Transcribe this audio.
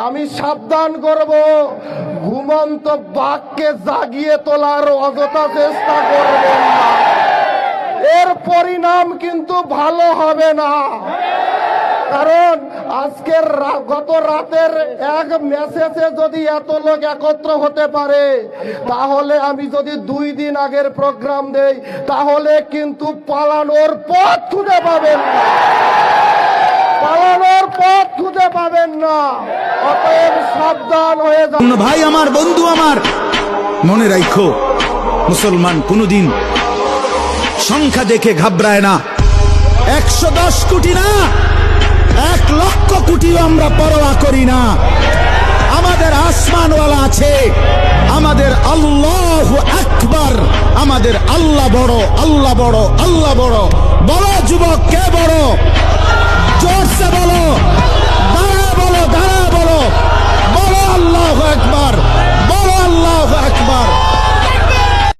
আমি সাবধান করব, ঘুমন্ত বাঘকে জাগিয়ে তোলার অযথা চেষ্টা করবেন না, এর পরিণাম কিন্তু ভালো হবে না। কারণ আজকের গত রাতের এক মেসেজে যদি এত লোক একত্র হতে পারে, তাহলে আমি যদি 2 দিন আগের প্রোগ্রাম দেই, তাহলে কিন্তু পালানোর পথ খুঁজে পাবেন না, পালানোর পথ খুঁজে পাবেন না। অতএব সাবধান হয়ে যান। ভাই আমার, বন্ধু আমার, মনে রাখো, মুসলমান কোনদিন সংখ্যা দেখে ঘাবড়ায় না। 110 কোটি না, 1 লক্ষ কোটিও আমরা পরোয়া করি না। আমাদের আসমানওয়ালা আছে, আমাদের আল্লাহু আকবার, আমাদের আল্লাহ বড়, আল্লাহ বড়, আল্লাহ বড়। বড় যুবক কে বড়? জোরসে বলো।